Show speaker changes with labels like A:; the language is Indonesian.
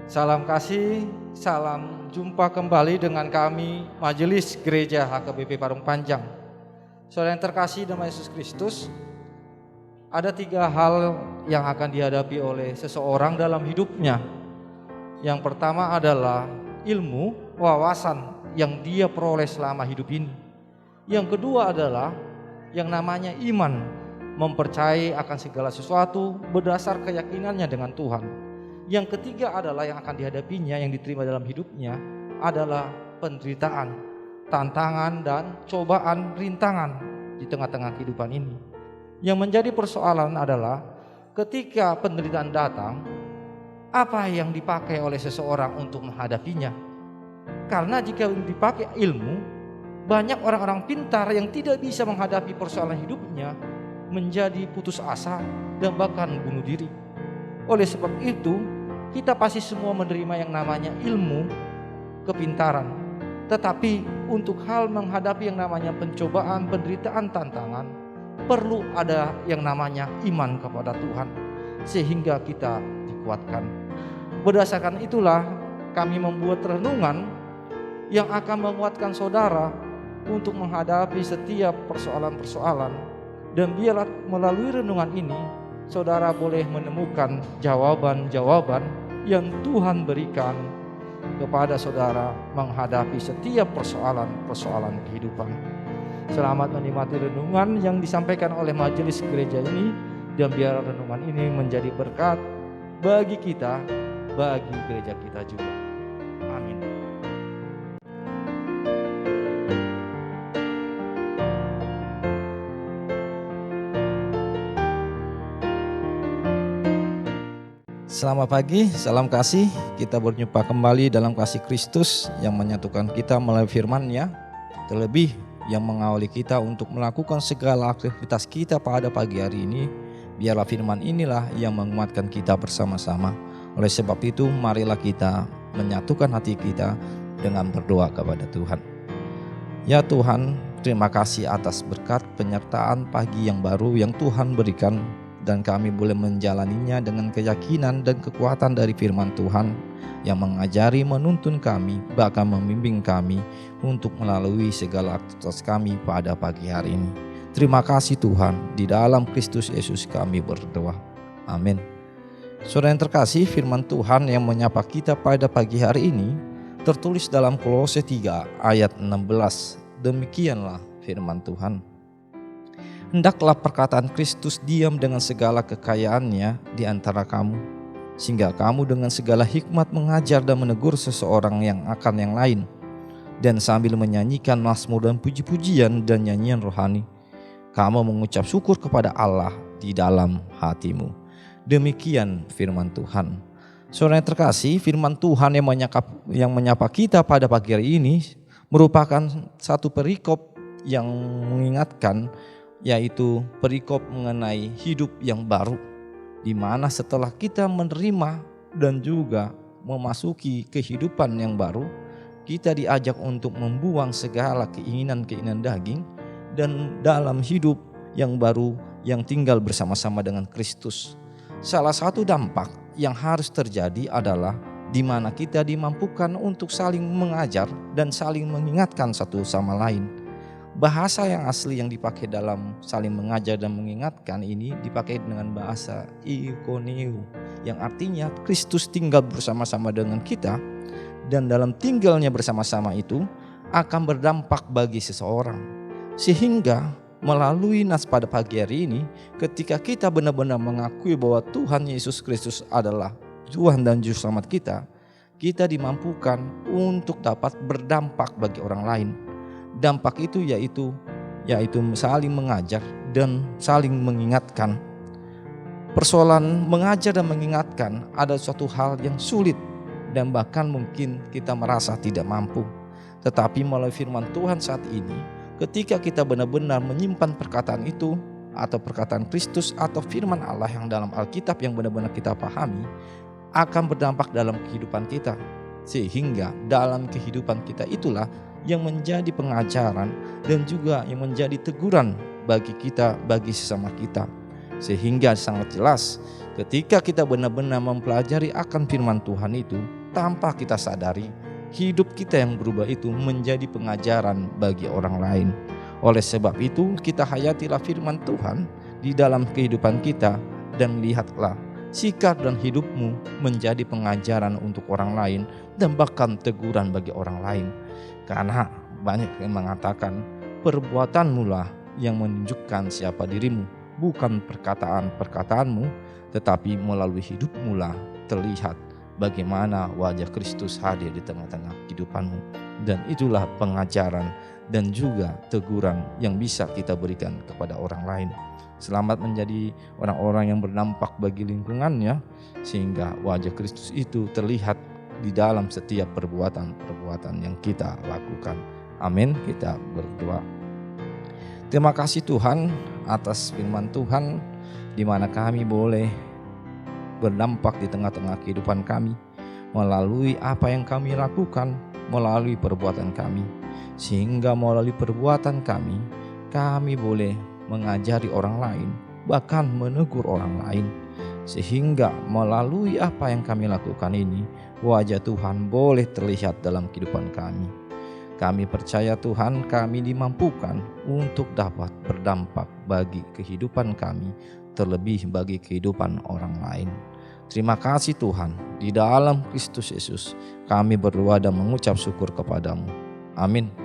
A: Salam kasih, salam jumpa kembali dengan kami Majelis Gereja HKBP Parung Panjang. Saudara yang terkasih dalam Yesus Kristus, ada 3 hal yang akan dihadapi oleh seseorang dalam hidupnya. Yang pertama adalah ilmu, wawasan yang dia peroleh selama hidup ini. Yang kedua adalah yang namanya iman, mempercayai akan segala sesuatu berdasar keyakinannya dengan Tuhan. Yang ketiga adalah yang akan dihadapinya, yang diterima dalam hidupnya adalah penderitaan, tantangan dan cobaan, rintangan di tengah-tengah kehidupan ini. Yang menjadi persoalan adalah ketika penderitaan datang, apa yang dipakai oleh seseorang untuk menghadapinya? Karena jika dipakai ilmu, banyak orang-orang pintar yang tidak bisa menghadapi persoalan hidupnya menjadi putus asa dan bahkan bunuh diri. Oleh sebab itu, kita pasti semua menerima yang namanya ilmu, kepintaran. Tetapi untuk hal menghadapi yang namanya pencobaan, penderitaan, tantangan, perlu ada yang namanya iman kepada Tuhan, sehingga kita dikuatkan. Berdasarkan itulah kami membuat renungan yang akan menguatkan saudara untuk menghadapi setiap persoalan-persoalan. Dan biarlah melalui renungan ini saudara boleh menemukan jawaban-jawaban yang Tuhan berikan kepada saudara menghadapi setiap persoalan-persoalan kehidupan. Selamat menikmati renungan yang disampaikan oleh majelis gereja ini, dan biar renungan ini menjadi berkat bagi kita, bagi gereja kita juga. Amin.
B: Selamat pagi, salam kasih. Kita berjumpa kembali dalam kasih Kristus yang menyatukan kita melalui firman-Nya, terlebih yang mengawali kita untuk melakukan segala aktivitas kita pada pagi hari ini. Biarlah firman inilah yang menguatkan kita bersama-sama. Oleh sebab itu, marilah kita menyatukan hati kita dengan berdoa kepada Tuhan. Ya Tuhan, terima kasih atas berkat penyertaan pagi yang baru yang Tuhan berikan, dan kami boleh menjalaninya dengan keyakinan dan kekuatan dari firman Tuhan yang mengajari, menuntun kami, bahkan membimbing kami untuk melalui segala aktivitas kami pada pagi hari ini. Terima kasih Tuhan, di dalam Kristus Yesus kami berdoa. Amin. Saudara yang terkasih, firman Tuhan yang menyapa kita pada pagi hari ini tertulis dalam Kolose 3 ayat 16. Demikianlah firman Tuhan. Hendaklah perkataan Kristus diam dengan segala kekayaannya di antara kamu, sehingga kamu dengan segala hikmat mengajar dan menegur seseorang yang akan yang lain, dan sambil menyanyikan mazmur dan puji-pujian dan nyanyian rohani, kamu mengucap syukur kepada Allah di dalam hatimu. Demikian firman Tuhan. Saudara yang terkasih, firman Tuhan yang menyapa kita pada pagi hari ini merupakan satu perikop yang mengingatkan, yaitu perikop mengenai hidup yang baru, di mana setelah kita menerima dan juga memasuki kehidupan yang baru, kita diajak untuk membuang segala keinginan-keinginan daging dan dalam hidup yang baru yang tinggal bersama-sama dengan Kristus. Salah satu dampak yang harus terjadi adalah di mana kita dimampukan untuk saling mengajar dan saling mengingatkan satu sama lain. Bahasa yang asli yang dipakai dalam saling mengajar dan mengingatkan ini dipakai dengan bahasa ikoneu, yang artinya Kristus tinggal bersama-sama dengan kita, dan dalam tinggalnya bersama-sama itu akan berdampak bagi seseorang. Sehingga melalui nas pada pagi hari ini, ketika kita benar-benar mengakui bahwa Tuhan Yesus Kristus adalah Tuhan dan Juru Selamat kita, kita dimampukan untuk dapat berdampak bagi orang lain. Dampak itu yaitu saling mengajar dan saling mengingatkan. Persoalan mengajar dan mengingatkan ada suatu hal yang sulit dan bahkan mungkin kita merasa tidak mampu. Tetapi melalui firman Tuhan saat ini, ketika kita benar-benar menyimpan perkataan itu atau perkataan Kristus atau firman Allah yang dalam Alkitab yang benar-benar kita pahami, akan berdampak dalam kehidupan kita. Sehingga dalam kehidupan kita itulah yang menjadi pengajaran dan juga yang menjadi teguran bagi kita, bagi sesama kita. Sehingga sangat jelas ketika kita benar-benar mempelajari akan firman Tuhan itu, tanpa kita sadari, hidup kita yang berubah itu menjadi pengajaran bagi orang lain. Oleh sebab itu, kita hayatilah firman Tuhan di dalam kehidupan kita, dan lihatlah sikap dan hidupmu menjadi pengajaran untuk orang lain dan bahkan teguran bagi orang lain. Karena banyak yang mengatakan perbuatanmu lah yang menunjukkan siapa dirimu, bukan perkataan-perkataanmu, tetapi melalui hidupmu lah terlihat bagaimana wajah Kristus hadir di tengah-tengah kehidupanmu. Dan itulah pengajaran dan juga teguran yang bisa kita berikan kepada orang lain. Selamat menjadi orang-orang yang berdampak bagi lingkungannya, sehingga wajah Kristus itu terlihat di dalam setiap perbuatan-perbuatan yang kita lakukan. Amin. Kita berdoa. Terima kasih Tuhan atas firman Tuhan, di mana kami boleh berdampak di tengah-tengah kehidupan kami melalui apa yang kami lakukan, melalui perbuatan kami, sehingga melalui perbuatan kami boleh mengajari orang lain, bahkan menegur orang lain, sehingga melalui apa yang kami lakukan ini, wajah Tuhan boleh terlihat dalam kehidupan kami. Kami percaya Tuhan, kami dimampukan untuk dapat berdampak bagi kehidupan kami, terlebih bagi kehidupan orang lain. Terima kasih Tuhan, di dalam Kristus Yesus kami berdoa dan mengucap syukur kepadamu. Amin.